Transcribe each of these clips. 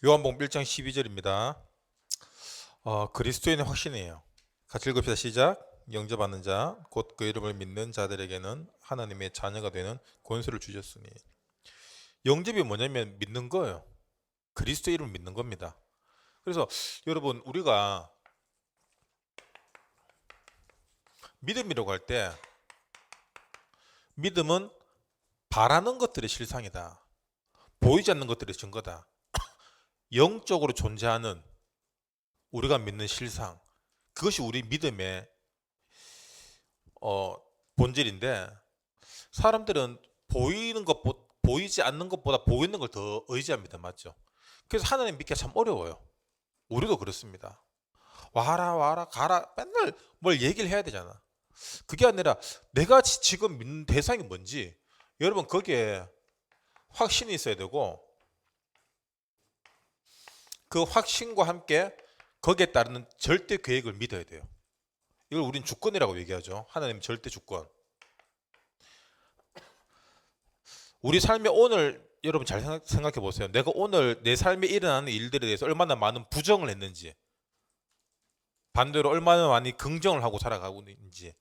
요한복음 1장 12절입니다. 그리스도인의 확신이에요. 같이 읽읍시다. 시작. 영접하는 자, 곧 그 이름을 믿는 자들에게는 하나님의 자녀가 되는 권세를 주셨으니. 영접이 뭐냐면 믿는 거예요. 그리스도 이름을 믿는 겁니다. 그래서 여러분, 우리가 믿음이라고 할 때 믿음은 바라는 것들의 실상이다. 보이지 않는 것들의 증거다. 영적으로 존재하는 우리가 믿는 실상, 그것이 우리 믿음의 본질인데, 사람들은 보이지 않는 것보다 보이는 걸 더 의지합니다. 맞죠? 그래서 하나님 믿기가 참 어려워요. 우리도 그렇습니다. 와라 와라 가라 맨날 뭘 얘기를 해야 되잖아. 그게 아니라 내가 지금 믿는 대상이 뭔지, 여러분 거기에 확신이 있어야 되고, 그 확신과 함께 거기에 따르는 절대 계획을 믿어야 돼요. 이걸 우린 주권이라고 얘기하죠. 하나님 절대 주권. 우리 삶의 오늘, 여러분 잘 생각해 보세요. 내가 오늘 내 삶에 일어나는 일들에 대해서 얼마나 많은 부정을 했는지, 반대로 얼마나 많이 긍정을 하고 살아가고 있는지,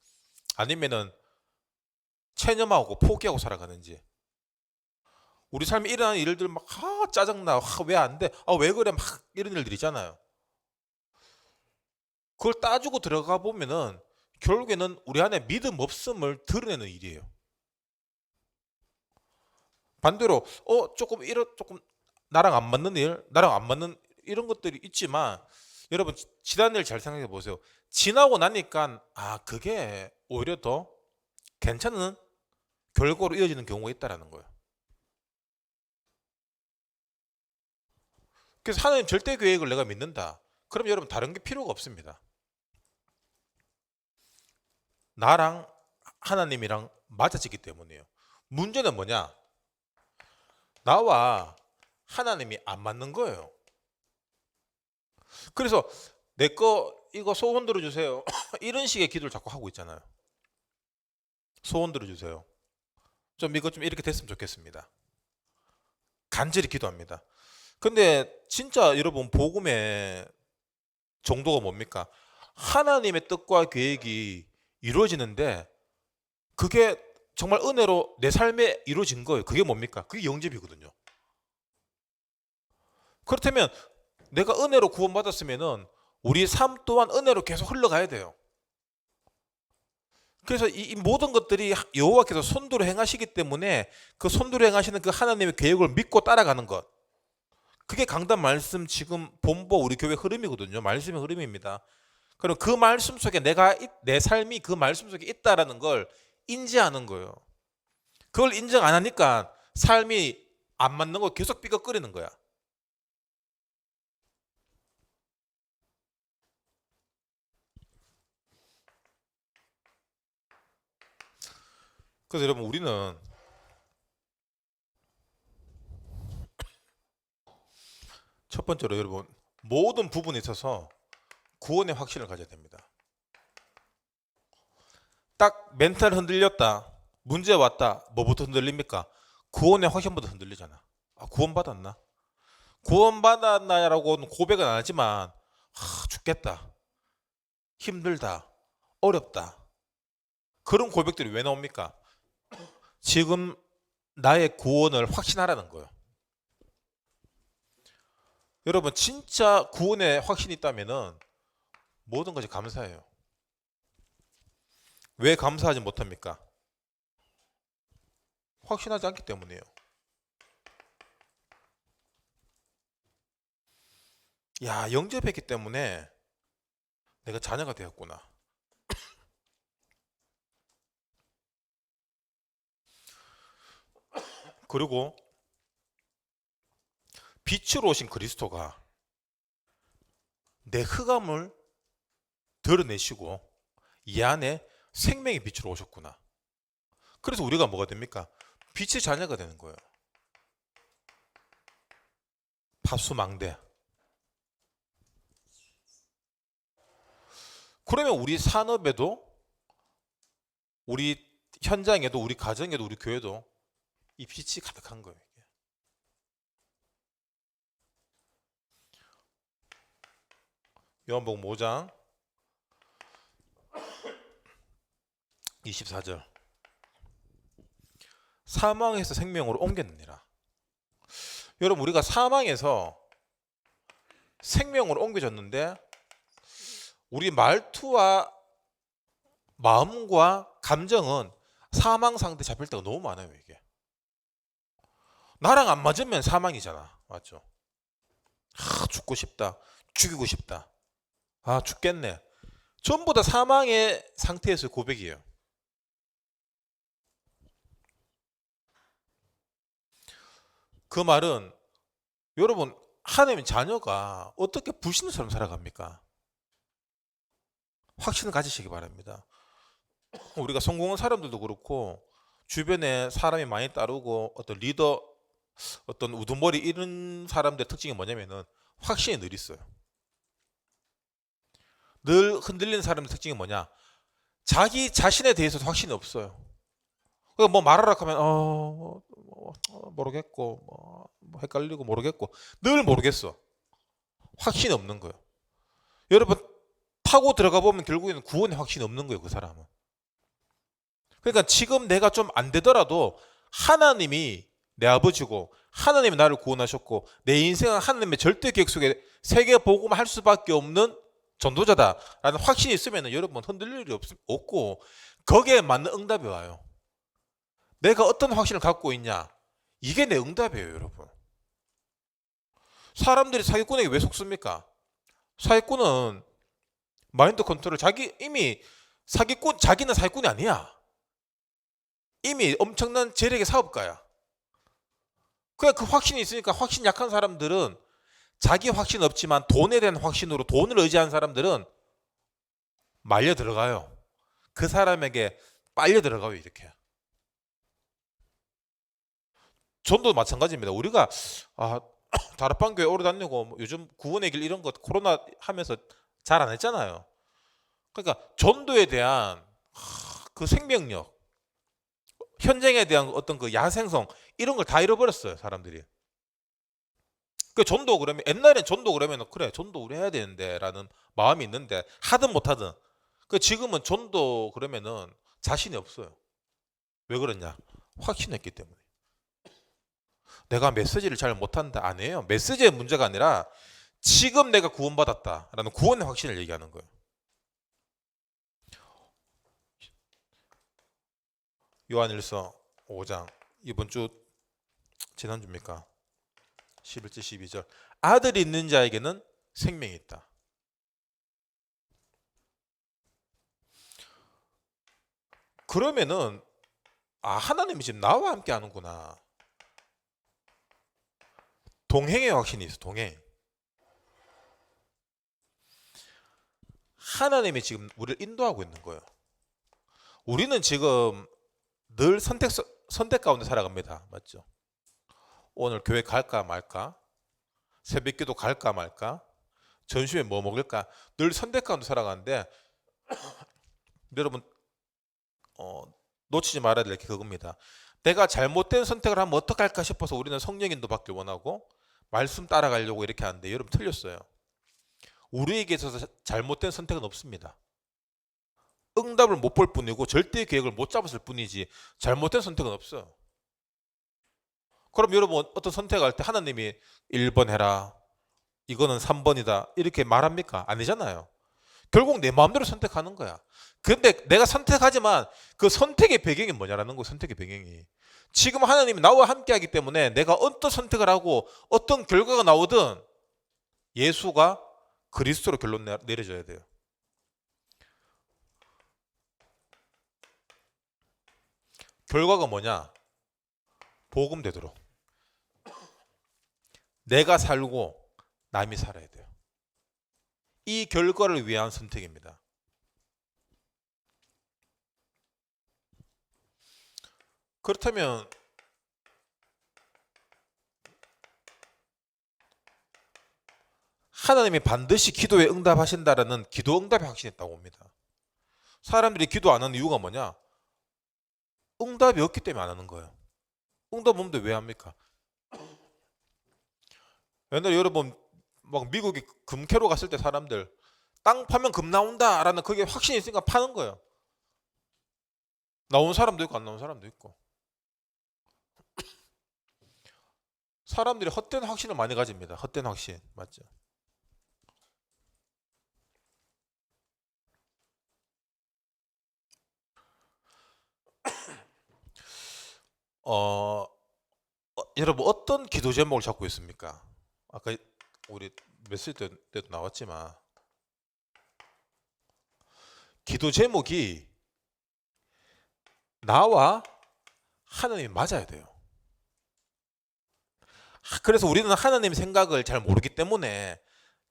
아니면은 체념하고 포기하고 살아가는지. 우리 삶에 일어나는 일들 막 짜증나, 왜 안 돼, 왜 그래, 막 이런 일들 있잖아요. 그걸 따지고 들어가 보면은 결국에는 우리 안에 믿음 없음을 드러내는 일이에요. 반대로 조금 나랑 안 맞는 일, 나랑 안 맞는 이런 것들이 있지만, 여러분 지난 일 잘 생각해 보세요. 지나고 나니까 그게 오히려 더 괜찮은 결과로 이어지는 경우가 있다라는 거예요. 그래서 하나님 절대 계획을 내가 믿는다. 그럼 여러분 다른 게 필요가 없습니다. 나랑 하나님이랑 맞아지기 때문이에요. 문제는 뭐냐? 나와 하나님이 안 맞는 거예요. 그래서 내 거 이거 소원 들어주세요. 이런 식의 기도를 자꾸 하고 있잖아요. 소원 들어주세요. 좀 이거 좀 이렇게 됐으면 좋겠습니다. 간절히 기도합니다. 근데 진짜 여러분 복음의 정도가 뭡니까? 하나님의 뜻과 계획이 이루어지는데, 그게 정말 은혜로 내 삶에 이루어진 거예요. 그게 뭡니까? 그게 영접이거든요. 그렇다면 내가 은혜로 구원받았으면은 우리 삶 또한 은혜로 계속 흘러가야 돼요. 그래서 이 모든 것들이 여호와께서 손도로 행하시기 때문에, 그 손도로 행하시는 그 하나님의 계획을 믿고 따라가는 것, 그게 강단 말씀 지금 본보 우리 교회 흐름이거든요. 말씀의 흐름입니다. 그럼 그 말씀 속에 내 삶이 그 말씀 속에 있다라는 걸 인지하는 거예요. 그걸 인정 안 하니까 삶이 안 맞는 거 계속 삐걱거리는 거야. 그래서 여러분, 우리는 첫 번째로 여러분, 모든 부분에 있어서 구원의 확신을 가져야 됩니다. 딱 멘탈 흔들렸다, 문제 왔다, 뭐부터 흔들립니까? 구원의 확신부터 흔들리잖아. 구원받았나? 구원받았나라고는 고백은 안 하지만, 죽겠다, 힘들다, 어렵다, 그런 고백들이 왜 나옵니까? 지금 나의 구원을 확신하라는 거예요. 여러분 진짜 구원에 확신이 있다면은 모든 것이 감사해요. 왜 감사하지 못합니까? 확신하지 않기 때문이에요. 영접했기 때문에 내가 자녀가 되었구나. 그리고 빛으로 오신 그리스도가 내 흑암을 드러내시고 이 안에 생명의 빛으로 오셨구나. 그래서 우리가 뭐가 됩니까? 빛의 자녀가 되는 거예요. 파수망대. 그러면 우리 산업에도, 우리 현장에도, 우리 가정에도, 우리 교회도 이 빛이 가득한 거예요. 요한복음 5장 24절. 사망에서 생명으로 옮겼느니라. 여러분, 우리가 사망에서 생명으로 옮겨졌는데 우리 말투와 마음과 감정은 사망 상태 잡힐 때가 너무 많아요. 이게 나랑 안 맞으면 사망이잖아. 맞죠? 죽고 싶다, 죽이고 싶다, 죽겠네. 전부 다 사망의 상태에서 고백이에요. 그 말은 여러분, 하나님의 자녀가 어떻게 불신처럼 살아갑니까? 확신을 가지시기 바랍니다. 우리가 성공한 사람들도 그렇고 주변에 사람이 많이 따르고 어떤 리더, 어떤 우두머리 이런 사람들의 특징이 뭐냐면은 확신이 늘 있어요. 늘 흔들리는 사람의 특징이 뭐냐? 자기 자신에 대해서도 확신이 없어요. 뭐 말하라 하면 모르겠고 뭐 헷갈리고 모르겠고 늘 모르겠어. 확신이 없는 거예요. 여러분, 타고 들어가 보면 결국에는 구원의 확신이 없는 거예요. 그 사람은. 그러니까 지금 내가 좀 안 되더라도 하나님이 내 아버지고 하나님이 나를 구원하셨고 내 인생은 하나님의 절대 계획 속에 세계 복음할 수밖에 없는 전도자다라는 확신이 있으면 여러분 흔들릴 일이 없고 거기에 맞는 응답이 와요. 내가 어떤 확신을 갖고 있냐, 이게 내 응답이에요. 여러분, 사람들이 사기꾼에게 왜 속습니까? 사기꾼은 마인드 컨트롤, 이미 자기는 사기꾼이 아니야. 이미 엄청난 재력의 사업가야. 그냥 그 확신이 있으니까. 확신 약한 사람들은, 자기 확신 없지만 돈에 대한 확신으로 돈을 의지한 사람들은 말려 들어가요. 그 사람에게 빨려 들어가요. 이렇게. 전도 마찬가지입니다. 우리가 다락방교회 오래 다니고 요즘 구원의 길 이런 것 코로나 하면서 잘 안 했잖아요. 그러니까 전도에 대한 그 생명력, 현장에 대한 어떤 그 야생성 이런 걸 다 잃어버렸어요. 사람들이. 그 전도 그러면, 옛날엔 전도 그러면 그래 전도 우리 해야 되는데 라는 마음이 있는데 하든 못하든, 그 지금은 전도 그러면은 자신이 없어요. 왜 그러냐? 확신했기 때문에. 내가 메시지를 잘 못한다 아니에요. 메시지의 문제가 아니라 지금 내가 구원받았다라는 구원의 확신을 얘기하는 거예요. 요한일서 5장, 이번 주 지난주입니까? 11절 12절. 아들이 있는 자에게는 생명이 있다. 그러면은 하나님이 지금 나와 함께 하는구나. 동행의 확신이 있어. 동행. 하나님이 지금 우리를 인도하고 있는 거예요. 우리는 지금 늘 선택 가운데 살아갑니다. 맞죠? 오늘 교회 갈까 말까? 새벽기도 갈까 말까? 점심에 뭐 먹을까? 늘 선택 가운데 살아가는데 여러분 놓치지 말아야 될 게 그겁니다. 내가 잘못된 선택을 하면 어떡할까 싶어서 우리는 성령 인도 받길 원하고 말씀 따라가려고 이렇게 하는데 여러분 틀렸어요. 우리에게 있어서 잘못된 선택은 없습니다. 응답을 못 볼 뿐이고 절대 계획을 못 잡았을 뿐이지 잘못된 선택은 없어요. 그럼 여러분 어떤 선택할 때 하나님이 1번 해라, 이거는 3번이다 이렇게 말합니까? 아니잖아요. 결국 내 마음대로 선택하는 거야. 근데 내가 선택하지만 그 선택의 배경이 뭐냐라는 거예요. 선택의 배경이. 지금 하나님이 나와 함께 하기 때문에 내가 어떤 선택을 하고 어떤 결과가 나오든 예수가 그리스도로 결론 내려져야 돼요. 결과가 뭐냐? 복음되도록 내가 살고 남이 살아야 돼요. 이 결과를 위한 선택입니다. 그렇다면 하나님이 반드시 기도에 응답하신다라는 기도 응답의 확신이 있다고 봅니다. 사람들이 기도 안 하는 이유가 뭐냐? 응답이 없기 때문에 안 하는 거예요. 응답 없는데 왜 합니까? 옛날에 여러분 막 미국에 금캐로 갔을 때 사람들 땅 파면 금 나온다라는 그게 확신이 있으니까 파는 거예요. 나온 사람도 있고 안 나온 사람도 있고. 사람들이 헛된 확신을 많이 가집니다. 헛된 확신. 맞죠? 어, 여러분 어떤 기도 제목을 잡고 있습니까? 아까 우리 메시지 때도 나왔지만 기도 제목이 나와 하나님이 맞아야 돼요. 그래서 우리는 하나님 생각을 잘 모르기 때문에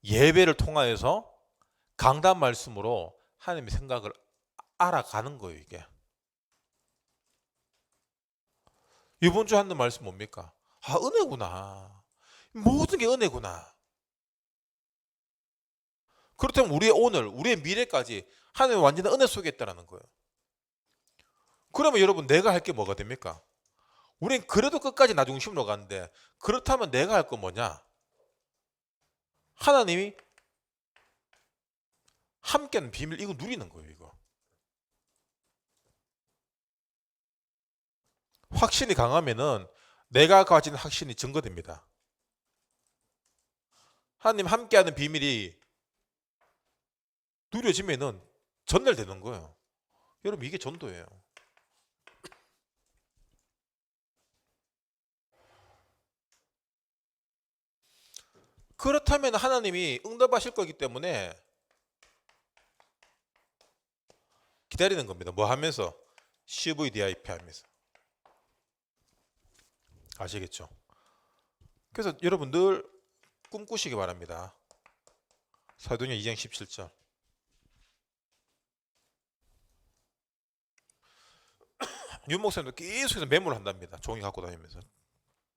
예배를 통하여서 강단 말씀으로 하나님의 생각을 알아가는 거예요, 이게. 이번 주 하는 말씀 뭡니까? 아, 은혜구나. 모든 게 은혜구나. 그렇다면 우리의 오늘, 우리의 미래까지 하나님의 완전한 은혜 속에 있다는 거예요. 그러면 여러분 내가 할 게 뭐가 됩니까? 우린 그래도 끝까지 나 중심으로 가는데 그렇다면 내가 할 거 뭐냐? 하나님이 함께하는 비밀 이거 누리는 거예요, 이거. 확신이 강하면은 내가 가진 확신이 증거됩니다. 하나님 함께하는 비밀이 누려지면은 전달되는 거예요. 여러분 이게 전도예요. 그렇다면 하나님이 응답하실 거기 때문에 기다리는 겁니다. 뭐 하면서? CVDIP 하면서. 아시겠죠? 그래서 여러분 늘 꿈꾸시기 바랍니다. 사도행전 2장 17절. 윤 목사님도 계속해서 메모를 한답니다. 종이 갖고 다니면서.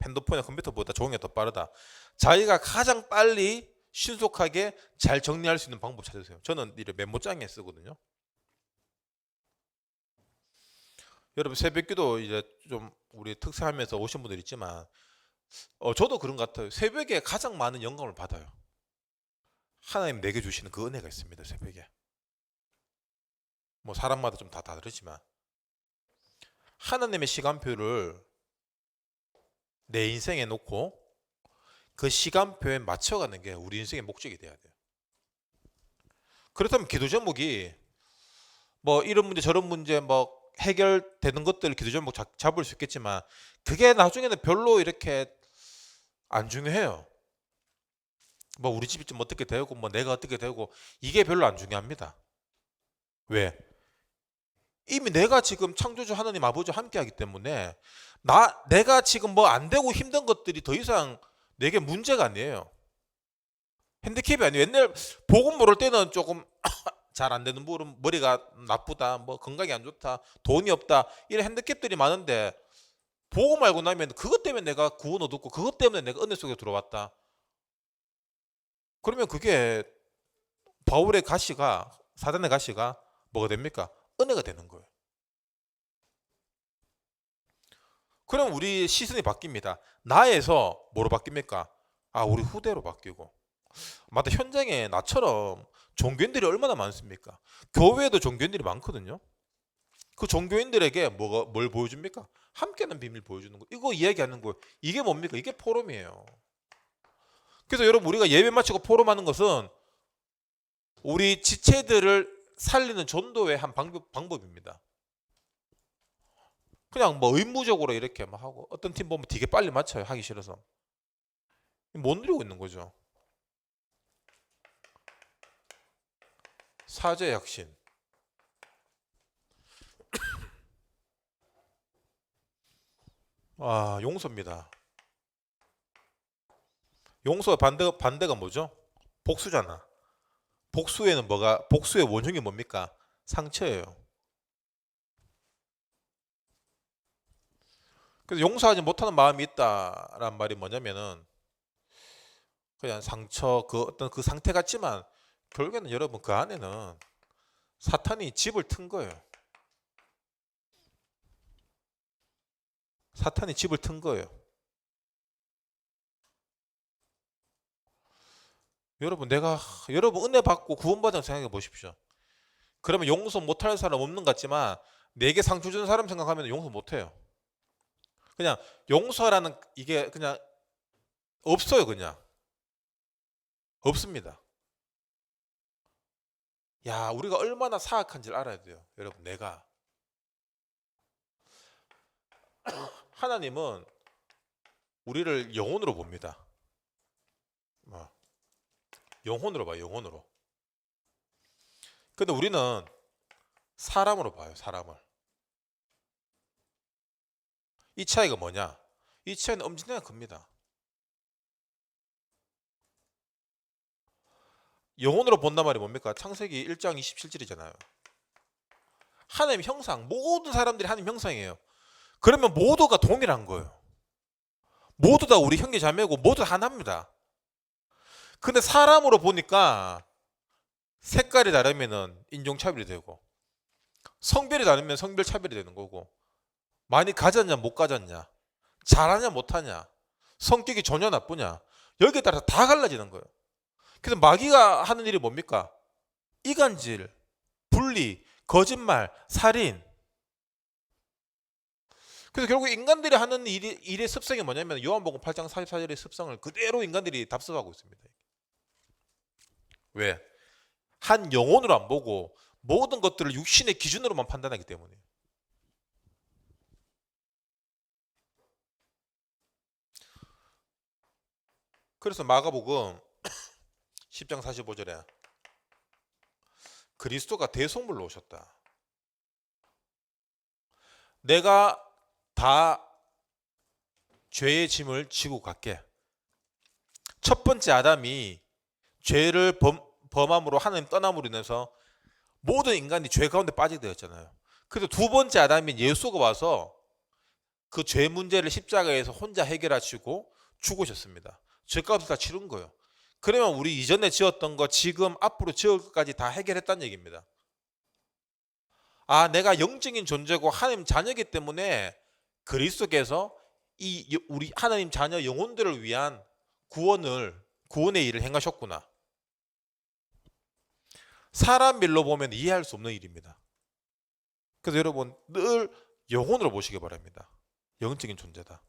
핸드폰이나 컴퓨터보다 종이가 더 빠르다. 자기가 가장 빨리 신속하게 잘 정리할 수 있는 방법 찾으세요. 저는 이를 메모장에 쓰거든요. 여러분 새벽기도 이제 좀 우리 특사하면서 오신 분들 있지만 저도 그런 것 같아요. 새벽에 가장 많은 영감을 받아요. 하나님 내게 주시는 그 은혜가 있습니다. 새벽에. 뭐 사람마다 좀 다 다르지만 하나님의 시간표를 내 인생에 놓고 그 시간표에 맞춰가는 게 우리 인생의 목적이 돼야 돼요. 그렇다면 기도 제목이 뭐 이런 문제 저런 문제 뭐 해결되는 것들을 기도 제목 잡을 수 있겠지만 그게 나중에는 별로 이렇게 안 중요해요. 뭐 우리 집이 좀 어떻게 되고 뭐 내가 어떻게 되고 이게 별로 안 중요합니다. 왜? 이미 내가 지금 창조주 하나님 아버지와 함께하기 때문에 내가 지금 뭐 안 되고 힘든 것들이 더 이상 내게 문제가 아니에요. 핸디캡이 아니에요. 옛날 복음 모를 때는 조금 잘 안 되는 부분, 머리가 나쁘다, 뭐 건강이 안 좋다, 돈이 없다 이런 핸디캡들이 많은데 복음 알고 나면 그것 때문에 내가 구원 얻었고 그것 때문에 내가 은혜 속에 들어왔다. 그러면 그게 바울의 가시가 사단의 가시가 뭐가 됩니까? 은혜가 되는 거예요. 그럼 우리 시선이 바뀝니다. 나에서 뭐로 바뀝니까? 아, 우리 후대로 바뀌고. 맞다. 현장에 나처럼 종교인들이 얼마나 많습니까? 교회에도 종교인들이 많거든요. 그 종교인들에게 뭘 보여줍니까? 함께하는 비밀 보여주는 거. 이거 이야기하는 거. 이게 뭡니까? 이게 포럼이에요. 그래서 여러분 우리가 예배 마치고 포럼하는 것은 우리 지체들을 살리는 전도의 한 방법입니다. 그냥 뭐 의무적으로 이렇게 막 하고 어떤 팀 보면 되게 빨리 맞춰요. 하기 싫어서. 못 누리고 있는 거죠. 사죄의 확신. 아, 용서입니다. 용서의 반대가 뭐죠? 복수잖아. 복수의 원흉이 뭡니까? 상처예요. 그래서 용서하지 못하는 마음이 있다란 말이 뭐냐면은 그냥 상처 그 어떤 그 상태 같지만 결국에는 여러분 그 안에는 사탄이 집을 튼 거예요. 사탄이 집을 튼 거예요. 여러분 은혜 받고 구원받은 생각해 보십시오. 그러면 용서 못할 사람 없는 것 같지만 내게 상처 주는 사람 생각하면 용서 못해요. 그냥 용서라는 이게 그냥 없어요. 그냥 없습니다. 야, 우리가 얼마나 사악한지를 알아야 돼요. 여러분, 내가 하나님은 우리를 영혼으로 봅니다. 영혼으로 봐요. 영혼으로. 근데 우리는 사람으로 봐요. 사람을. 이 차이가 뭐냐? 이 차이는 엄청나게 큽니다. 영혼으로 본단 말이 뭡니까? 창세기 1장 27절이잖아요. 하나님 형상, 모든 사람들이 하나님 형상이에요. 그러면 모두가 동일한 거예요. 모두 다 우리 형제 자매고 모두 하나입니다. 근데 사람으로 보니까 색깔이 다르면은 인종차별이 되고 성별이 다르면 성별 차별이 되는 거고 많이 가졌냐 못 가졌냐 잘하냐 못하냐 성격이 좋냐 나쁘냐 여기에 따라서 다 갈라지는 거예요. 그래서 마귀가 하는 일이 뭡니까? 이간질, 분리, 거짓말, 살인. 그래서 결국 인간들이 하는 일의 습성이 뭐냐면 요한복음 8장 44절의 습성을 그대로 인간들이 답습하고 있습니다. 왜? 한 영혼으로 안 보고 모든 것들을 육신의 기준으로만 판단하기 때문에. 그래서 마가복음 10장 45절에 그리스도가 대속물로 오셨다. 내가 다 죄의 짐을 지고 갈게. 첫 번째 아담이 죄를 범함으로 하나님 떠남으로 인해서 모든 인간이 죄 가운데 빠지게 되었잖아요. 그래서 두 번째 아담인 예수가 와서 그 죄 문제를 십자가에서 혼자 해결하시고 죽으셨습니다. 죄값을 다 치른 거예요. 그러면 우리 이전에 지었던 거 지금 앞으로 지을 것까지 다 해결했다는 얘기입니다. 아, 내가 영적인 존재고 하나님 자녀이기 때문에 그리스도께서 이 우리 하나님 자녀 영혼들을 위한 구원의 일을 행하셨구나. 사람 일로 보면 이해할 수 없는 일입니다. 그래서 여러분 늘 영혼으로 보시기 바랍니다. 영적인 존재다.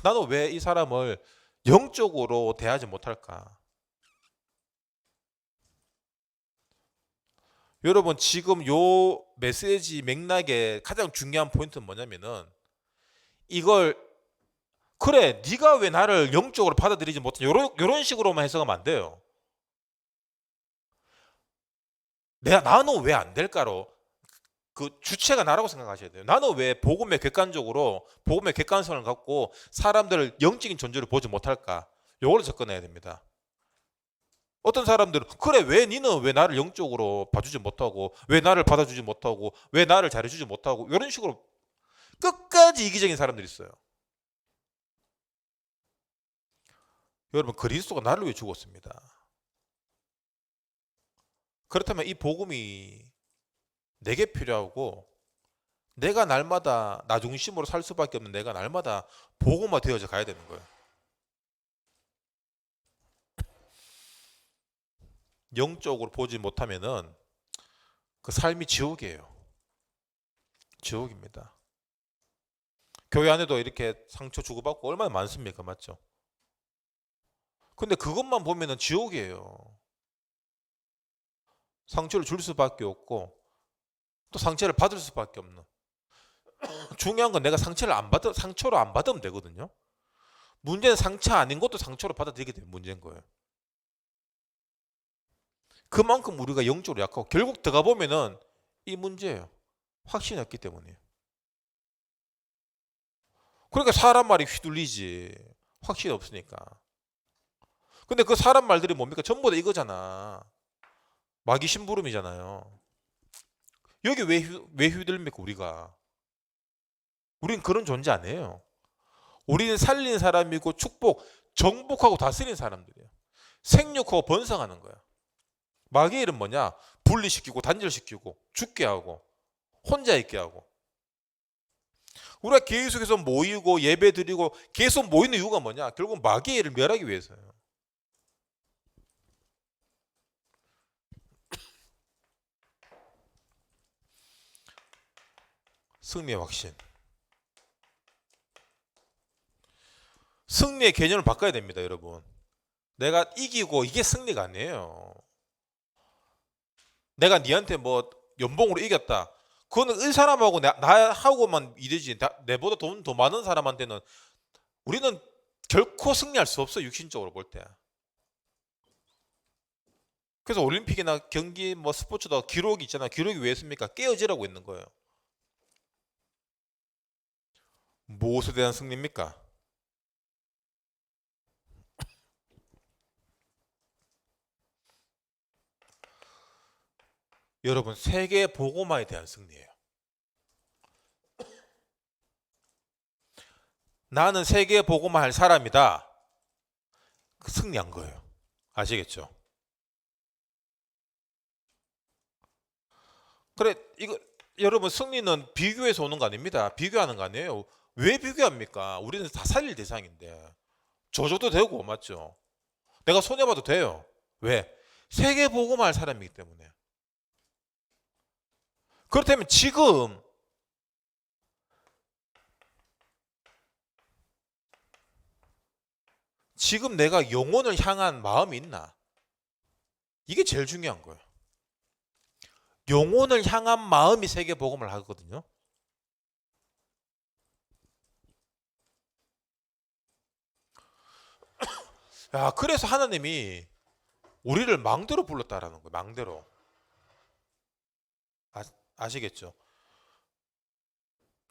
나는 왜 이 사람을 영적으로 대하지 못할까? 여러분 지금 요 메시지 맥락의 가장 중요한 포인트는 뭐냐면은 이걸 그래 네가 왜 나를 영적으로 받아들이지 못하냐 이런 식으로만 해석하면 안 돼요. 나는 왜 안 될까로 그 주체가 나라고 생각하셔야 돼요. 나는 왜 복음의 객관성을 갖고 사람들을 영적인 존재로 보지 못할까? 요걸 접근해야 됩니다. 어떤 사람들은 그래 왜 니는 왜 나를 영적으로 봐주지 못하고 왜 나를 받아주지 못하고 왜 나를 잘해주지 못하고 이런 식으로 끝까지 이기적인 사람들이 있어요. 여러분 그리스도가 나를 위해 죽었습니다. 그렇다면 이 복음이 내게 필요하고 내가 날마다 나 중심으로 살 수밖에 없는 내가 날마다 복음화 되어져 가야 되는 거예요. 영적으로 보지 못하면은 그 삶이 지옥이에요. 지옥입니다. 교회 안에도 이렇게 상처 주고받고 얼마나 많습니까? 맞죠? 근데 그것만 보면은 지옥이에요. 상처를 줄 수밖에 없고 또 상처를 받을 수밖에 없는. 중요한 건 내가 상처로 안 받으면 되거든요. 문제는 상처 아닌 것도 상처로 받아들이게 되는 문제인 거예요. 그만큼 우리가 영적으로 약하고 결국 들어가 보면은 이 문제예요. 확신이 없기 때문이에요. 그러니까 사람 말이 휘둘리지. 확신이 없으니까. 근데 그 사람 말들이 뭡니까? 전부 다 이거잖아. 마귀 심부름이잖아요. 여기 왜 휘둘립니까 우리가? 우린 그런 존재 아니에요. 우리는 살린 사람이고 정복하고 다스린 사람들이에요. 생육하고 번성하는 거야. 마귀의 일은 뭐냐? 분리시키고 단절시키고 죽게 하고 혼자 있게 하고. 우리가 계속해서 모이고 예배 드리고 계속 모이는 이유가 뭐냐? 결국 마귀의 일을 멸하기 위해서예요. 승리의 확신. 승리의 개념을 바꿔야 됩니다, 여러분. 내가 이기고 이게 승리가 아니에요. 내가 니한테 뭐 연봉으로 이겼다. 그거는 이 사람하고 나하고만 이되지. 내보다 돈 더 많은 사람한테는 우리는 결코 승리할 수 없어, 육신적으로 볼 때. 그래서 올림픽이나 경기 뭐 스포츠도 기록이 있잖아. 기록이 왜 있습니까? 깨어지라고 있는 거예요. 무엇에 대한 승리입니까? 여러분, 세계 보고마에 대한 승리예요. 나는 세계 보고마 할 사람이다. 승리한 거예요. 아시겠죠? 그래, 이거 여러분, 승리는 비교해서 오는 거 아닙니다. 비교하는 거 아니에요. 왜 비교합니까? 우리는 다 살릴 대상인데. 져줘도 되고, 맞죠? 내가 손해봐도 돼요. 왜? 세계 보고만 할 사람이기 때문에. 그렇다면 지금 내가 영혼을 향한 마음이 있나? 이게 제일 중요한 거예요. 영혼을 향한 마음이 세계 복음을 하거든요. 야, 그래서 하나님이 우리를 망대로 불렀다라는 거예요. 망대로. 아시겠죠?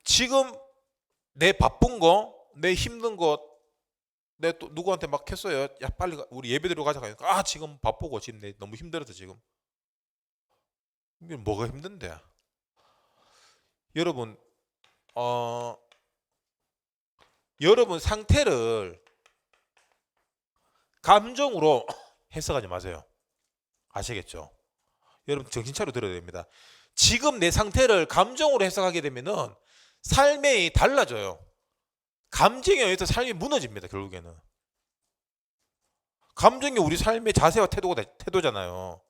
지금 내 바쁜 거, 내 힘든 거, 내 또 누구한테 막 했어요. 야, 빨리 우리 예배드리러 가자. 아, 지금 바쁘고 지금 내 너무 힘들어서 지금. 이게 뭐가 힘든데? 여러분, 여러분 상태를 감정으로 해석하지 마세요. 아시겠죠? 여러분 정신 차려 들어야 됩니다. 지금 내 상태를 감정으로 해석하게 되면은 삶이 달라져요. 감정에 의해서 삶이 무너집니다. 결국에는. 감정이 우리 삶의 자세와 태도잖아요.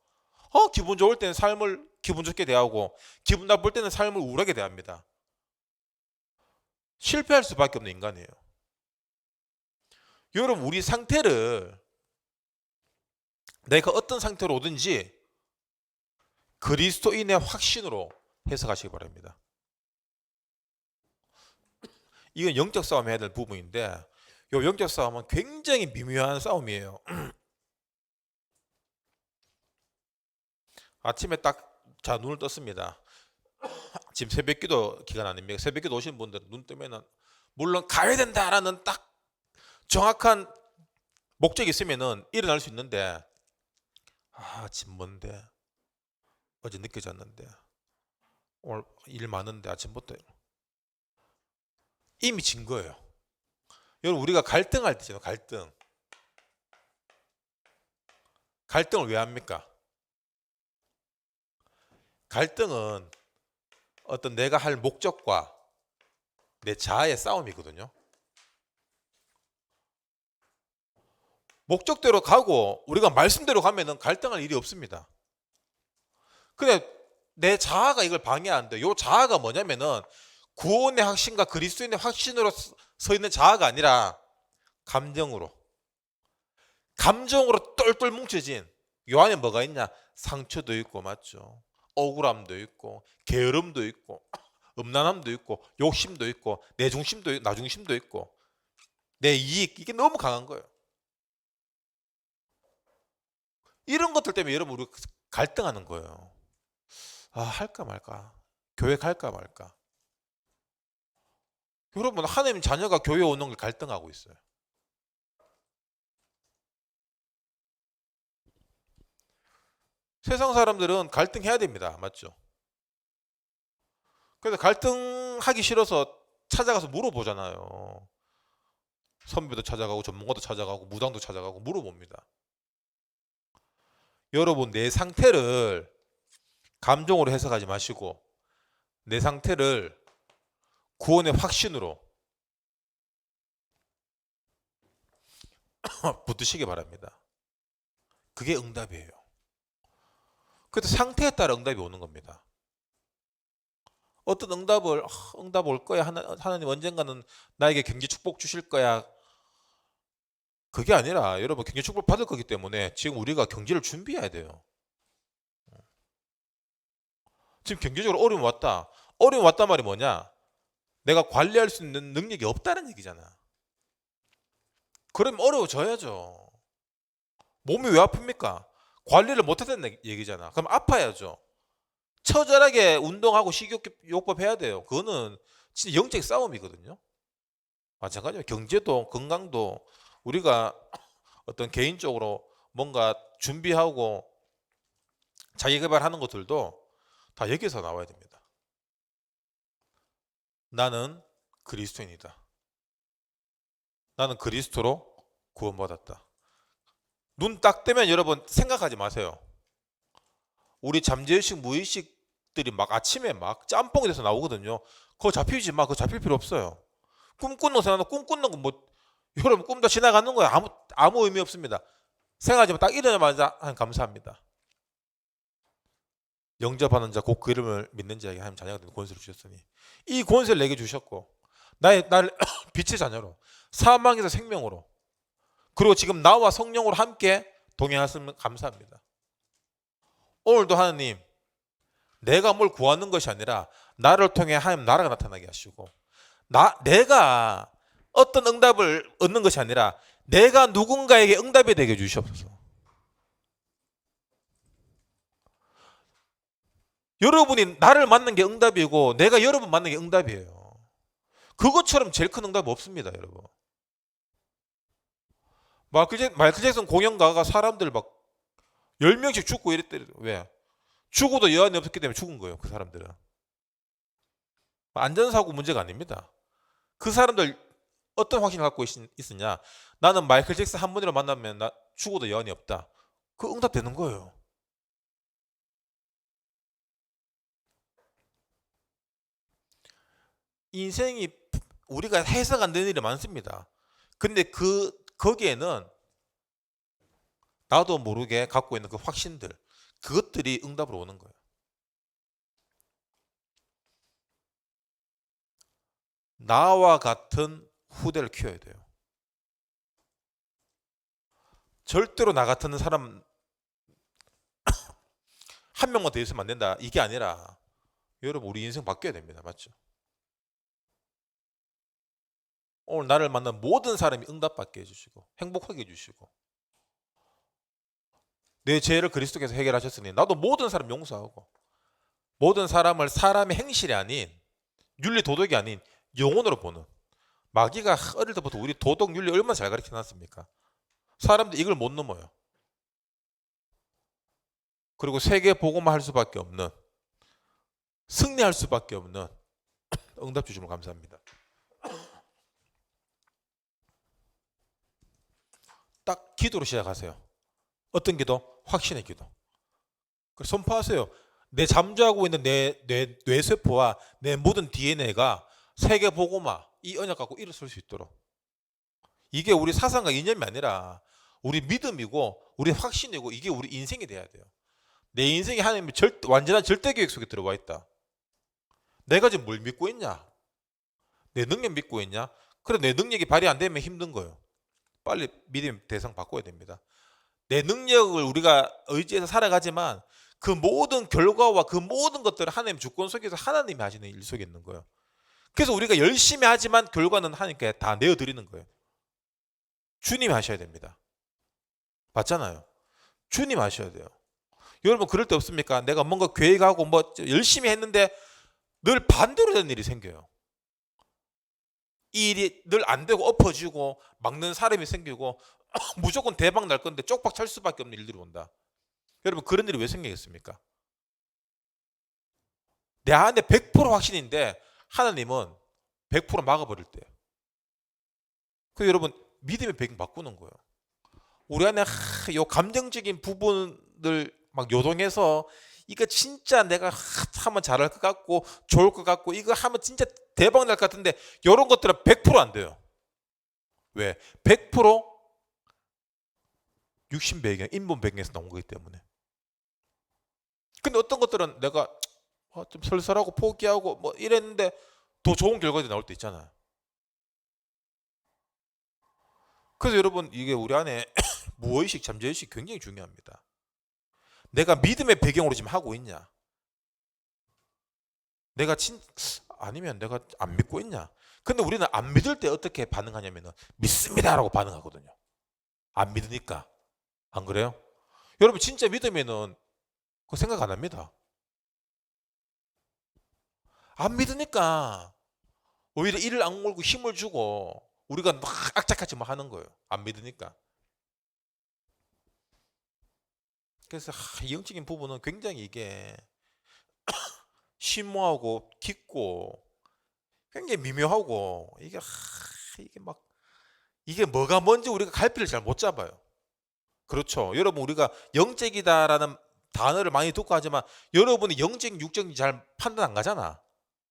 기분 좋을 때는 삶을 기분 좋게 대하고 기분 나쁠 때는 삶을 우울하게 대합니다. 실패할 수밖에 없는 인간이에요. 여러분, 우리 상태를 내가 어떤 상태로 오든지 그리스도인의 확신으로 해석하시기 바랍니다. 이건 영적 싸움 해야 될 부분인데, 이 영적 싸움은 굉장히 미묘한 싸움이에요. 아침에 딱 눈을 떴습니다. 지금 새벽기도 기간 아닙니까? 새벽기도 오신 분들은 눈 뜨면은 물론 가야 된다라는 딱 정확한 목적이 있으면은 일어날 수 있는데, 아침 뭔데? 어제 늦게 잤는데 오늘 일 많은데 아침부터 이미 진 거예요. 여러분, 우리가 갈등할 때잖아요. 갈등을 왜 합니까? 갈등은 어떤 내가 할 목적과 내 자아의 싸움이거든요. 목적대로 가고 우리가 말씀대로 가면은 갈등할 일이 없습니다. 근데 내 자아가 이걸 방해하는데, 이 자아가 뭐냐면은 구원의 확신과 그리스도인의 확신으로 서 있는 자아가 아니라 감정으로 똘똘 뭉쳐진, 요 안에 뭐가 있냐? 상처도 있고, 맞죠? 억울함도 있고, 게으름도 있고, 음란함도 있고, 욕심도 있고, 내 중심도 있고, 나 중심도 있고, 내 이익, 이게 너무 강한 거예요. 이런 것들 때문에 여러분, 우리 갈등하는 거예요. 할까 말까? 교회 갈까 말까? 여러분, 하나님 자녀가 교회 오는 걸 갈등하고 있어요. 세상 사람들은 갈등해야 됩니다. 맞죠? 그래서 갈등하기 싫어서 찾아가서 물어보잖아요. 선배도 찾아가고 전문가도 찾아가고 무당도 찾아가고 물어봅니다. 여러분, 내 상태를 감정으로 해석하지 마시고 내 상태를 구원의 확신으로 붙드시기 바랍니다. 그게 응답이에요. 그래서 상태에 따라 응답이 오는 겁니다. 어떤 응답을 응답 올 거야. 하나님 언젠가는 나에게 경제 축복 주실 거야. 그게 아니라 여러분 경제 축복 받을 거기 때문에 지금 우리가 경제를 준비해야 돼요. 지금 경제적으로 어려움 왔다. 어려움 왔단 말이 뭐냐? 내가 관리할 수 있는 능력이 없다는 얘기잖아. 그럼 어려워져야죠. 몸이 왜 아픕니까? 관리를 못했다는 얘기잖아. 그럼 아파야죠. 처절하게 운동하고 식이요법 해야 돼요. 그거는 진짜 영적 싸움이거든요. 마찬가지로 경제도 건강도 우리가 어떤 개인적으로 뭔가 준비하고 자기 개발하는 것들도 다 여기서 나와야 됩니다. 나는 그리스도인이다. 나는 그리스도로 구원받았다. 눈 딱 뜨면 여러분 생각하지 마세요. 우리 잠재의식 무의식들이 막 아침에 막 짬뽕이 돼서 나오거든요. 그거 잡히지 마. 그거 잡힐 필요 없어요. 꿈 꾸는 사람은 꿈 꾸는 건 뭐 여러분 꿈도 지나가는 거예요. 아무 의미 없습니다. 생각하지만 딱 일어나자마자 감사합니다. 영접하는 자 곧 그 이름을 믿는 자에게 하나님 자녀가 되는 권세를 주셨으니 이 권세를 내게 주셨고 나를 빛의 자녀로 사망에서 생명으로 그리고 지금 나와 성령으로 함께 동행하시면 감사합니다. 오늘도 하나님 내가 뭘 구하는 것이 아니라 나를 통해 하나님 나라가 나타나게 하시고 내가 어떤 응답을 얻는 것이 아니라 내가 누군가에게 응답이 되게 주시옵소서. 여러분이 나를 만난 게 응답이고 내가 여러분 만난 게 응답이에요. 그것처럼 제일 큰 응답 없습니다, 여러분. 마이클 잭슨 공연가가 사람들 막 10명씩 죽고 이랬대. 왜? 죽어도 여한이 없었기 때문에 죽은 거예요, 그 사람들은. 안전사고 문제가 아닙니다. 그 사람들 어떤 확신을 갖고 있었냐? 나는 마이클 잭슨 한 번이라 만나면 나 죽어도 여한이 없다. 그 응답 되는 거예요. 인생이 우리가 해석 안 되는 일이 많습니다. 근데 거기에는 나도 모르게 갖고 있는 그 확신들, 그것들이 응답으로 오는 거예요. 나와 같은 후대를 키워야 돼요. 절대로 나 같은 사람 한 명만 더 있으면 안 된다. 이게 아니라 여러분 우리 인생 바뀌어야 됩니다. 맞죠? 오늘 나를 만난 모든 사람이 응답받게 해주시고 행복하게 해주시고 내 죄를 그리스도께서 해결하셨으니 나도 모든 사람 용서하고 모든 사람을 사람의 행실이 아닌 윤리 도덕이 아닌 영혼으로 보는 마귀가 어릴 때부터 우리 도덕 윤리 얼마나 잘 가르쳐 놨습니까? 사람들 이걸 못 넘어요. 그리고 세계 복음화 할 수밖에 없는 승리할 수밖에 없는 응답 주심을 감사합니다. 딱 기도로 시작하세요. 어떤 기도? 확신의 기도. 선포하세요. 내 잠재하고 있는 내 뇌세포와 내 모든 DNA가 세계 복음화 이 언약 갖고 일어설 수 있도록. 이게 우리 사상과 이념이 아니라 우리 믿음이고 우리 확신이고 이게 우리 인생이 돼야 돼요. 내 인생이 하나님의 완전한 절대 계획 속에 들어와 있다. 내가 지금 뭘 믿고 있냐? 내 능력 믿고 있냐? 그래 내 능력이 발휘 안 되면 힘든 거예요. 빨리 믿음 대상 바꿔야 됩니다. 내 능력을 우리가 의지해서 살아가지만 그 모든 결과와 그 모든 것들을 하나님 주권 속에서 하나님이 하시는 일 속에 있는 거예요. 그래서 우리가 열심히 하지만 결과는 하나님께 다 내어드리는 거예요. 주님이 하셔야 됩니다. 맞잖아요. 주님 하셔야 돼요. 여러분 그럴 때 없습니까? 내가 뭔가 계획하고 뭐 열심히 했는데 늘 반대로 되는 일이 생겨요. 이 일이 늘 안 되고 엎어지고 막는 사람이 생기고 무조건 대박 날 건데 쪽박 찰 수밖에 없는 일들이 온다. 여러분 그런 일이 왜 생기겠습니까? 내 안에 100% 확신인데 하나님은 100% 막아버릴 때. 그 여러분 믿음의 배경 바꾸는 거예요. 우리 안에 요 감정적인 부분을 막 요동해서 이거 진짜 내가 하면 잘할 것 같고 좋을 것 같고 이거 하면 진짜 대박 날 것 같은데 이런 것들은 100% 안 돼요. 왜? 100% 육신 배경, 인본 배경에서 나온 거기 때문에. 근데 어떤 것들은 내가 좀 설설하고 포기하고 뭐 이랬는데 더 좋은 결과들이 나올 때 있잖아요. 그래서 여러분 이게 우리 안에 무의식, 잠재의식 굉장히 중요합니다. 내가 믿음의 배경으로 지금 하고 있냐? 내가 아니면 내가 안 믿고 있냐? 근데 우리는 안 믿을 때 어떻게 반응하냐면은 믿습니다라고 반응하거든요. 안 믿으니까. 안 그래요? 여러분 진짜 믿으면은 그 생각 안 합니다. 안 믿으니까 오히려 이를 악물고 힘을 주고 우리가 막 악착같이 막 하는 거예요. 안 믿으니까. 그래서 이 영적인 부분은 굉장히 이게 심오하고 깊고 굉장히 미묘하고 이게 막 이게 뭐가 뭔지 우리가 갈피를 잘 못 잡아요. 그렇죠. 여러분 우리가 영적이다라는 단어를 많이 듣고 하지만 여러분이 영적, 육적인지 잘 판단 안 가잖아.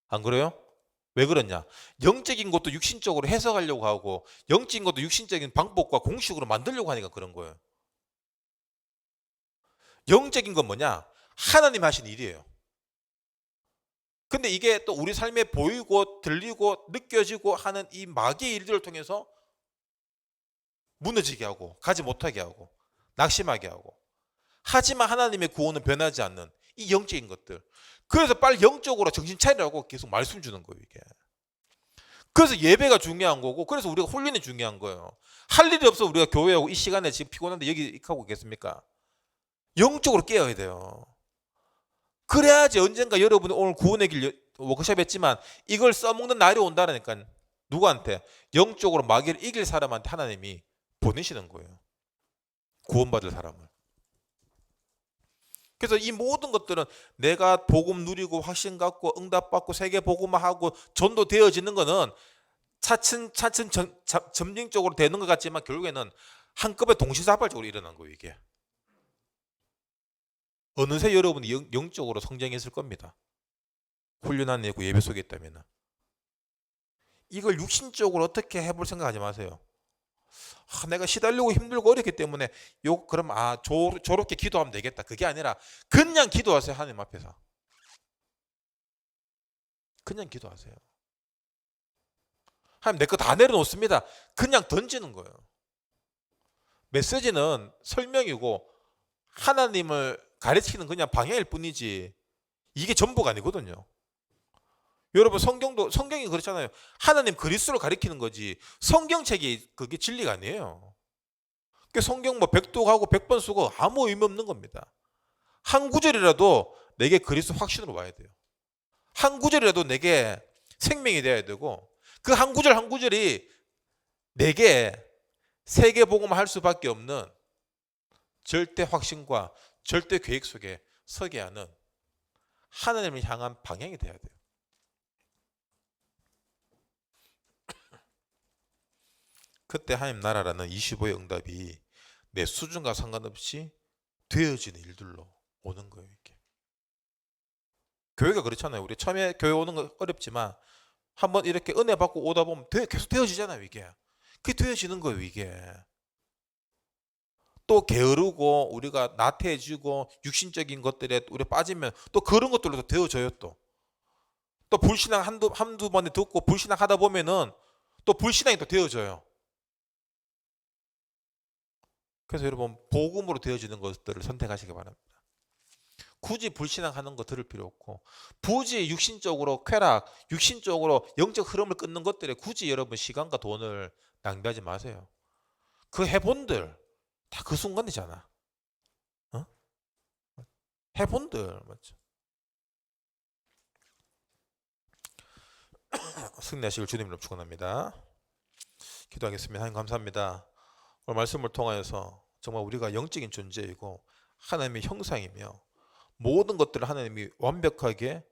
안 그래요? 왜 그러냐? 영적인 것도 육신적으로 해석하려고 하고 영적인 것도 육신적인 방법과 공식으로 만들려고 하니까 그런 거예요. 영적인 건 뭐냐? 하나님 하신 일이에요. 근데 이게 또 우리 삶에 보이고 들리고 느껴지고 하는 이 마귀의 일들을 통해서 무너지게 하고 가지 못하게 하고 낙심하게 하고 하지만 하나님의 구원은 변하지 않는 이 영적인 것들. 그래서 빨리 영적으로 정신 차리라고 계속 말씀 주는 거예요, 이게. 그래서 예배가 중요한 거고 그래서 우리가 훈련이 중요한 거예요. 할 일이 없어 우리가 교회하고 이 시간에 지금 피곤한데 여기 하고 있겠습니까? 영적으로 깨어야 돼요. 그래야지 언젠가 여러분이 오늘 구원의 길 워크숍 했지만 이걸 써먹는 날이 온다니까. 누구한테? 영적으로 마귀를 이길 사람한테 하나님이 보내시는 거예요. 구원받을 사람을. 그래서 이 모든 것들은 내가 복음 누리고 확신 갖고 응답받고 세계 복음화 하고 전도 되어지는 거는 차츰 점진적으로 되는 것 같지만 결국에는 한꺼번에 동시다발적으로 일어난 거예요, 이게. 어느새 여러분이 영적으로 성장했을 겁니다. 훈련한 예고 예배 속에 있다면. 이걸 육신적으로 어떻게 해볼 생각하지 마세요. 내가 시달리고 힘들고 어렵기 때문에 그럼 저렇게 기도하면 되겠다. 그게 아니라 그냥 기도하세요. 하나님 앞에서. 그냥 기도하세요. 하나님 내 거 다 내려놓습니다. 그냥 던지는 거예요. 메시지는 설명이고 하나님을 가르치는 그냥 방향일 뿐이지 이게 전부가 아니거든요. 여러분 성경이 그렇잖아요. 하나님 그리스도를 가리키는 거지 성경책이 그게 진리가 아니에요. 성경 뭐 100독하고 100번 쓰고 아무 의미 없는 겁니다. 한 구절이라도 내게 그리스도 확신으로 와야 돼요. 한 구절이라도 내게 생명이 돼야 되고 그 한 구절 한 구절이 내게 세계복음을 할 수밖에 없는 절대 확신과 절대 계획 속에 서게 하는 하나님을 향한 방향이 돼야 돼요. 그때 하나님 나라라는 25의 응답이 내 수준과 상관없이 되어지는 일들로 오는 거예요. 이게. 교회가 그렇잖아요. 우리 처음에 교회 오는 거 어렵지만 한번 이렇게 은혜 받고 오다 보면 계속 되어지잖아요. 이게. 그게 되어지는 거예요. 이게. 또 게으르고 우리가 나태해지고 육신적인 것들에 우리 빠지면 또 그런 것들로 되어져요. 또 불신앙 한두 번에 듣고 불신앙 하다 보면은 또 불신앙이 또 되어져요. 그래서 여러분 복음으로 되어지는 것들을 선택하시기 바랍니다. 굳이 불신앙하는 거 들을 필요 없고 굳이 육신적으로 쾌락, 육신적으로 영적 흐름을 끊는 것들에 굳이 여러분 시간과 돈을 낭비하지 마세요. 그 해본들 다 그 순간이잖아. 어? 해본들 맞죠? 승리하시길 주님으로 축원합니다. 기도하겠습니다. 하나님 감사합니다. 오늘 말씀을 통하여서 정말 우리가 영적인 존재이고 하나님의 형상이며 모든 것들을 하나님이 완벽하게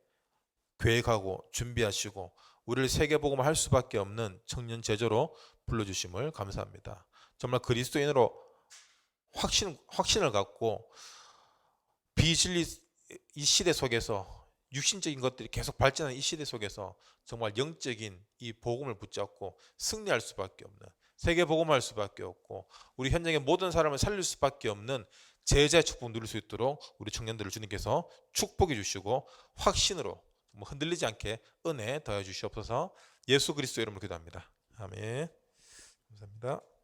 계획하고 준비하시고 우리를 세계복음을 할 수밖에 없는 청년 제자로 불러주심을 감사합니다. 정말 그리스도인으로 확신을 갖고 비진리 이 시대 속에서 육신적인 것들이 계속 발전하는 이 시대 속에서 정말 영적인 이 복음을 붙잡고 승리할 수밖에 없는 세계복음을 할 수밖에 없고 우리 현장의 모든 사람을 살릴 수밖에 없는 제자의 축복을 누릴 수 있도록 우리 청년들을 주님께서 축복해 주시고 확신으로 뭐 흔들리지 않게 은혜 더해 주시옵소서. 예수 그리스도 이름으로 기도합니다. 아멘. 감사합니다.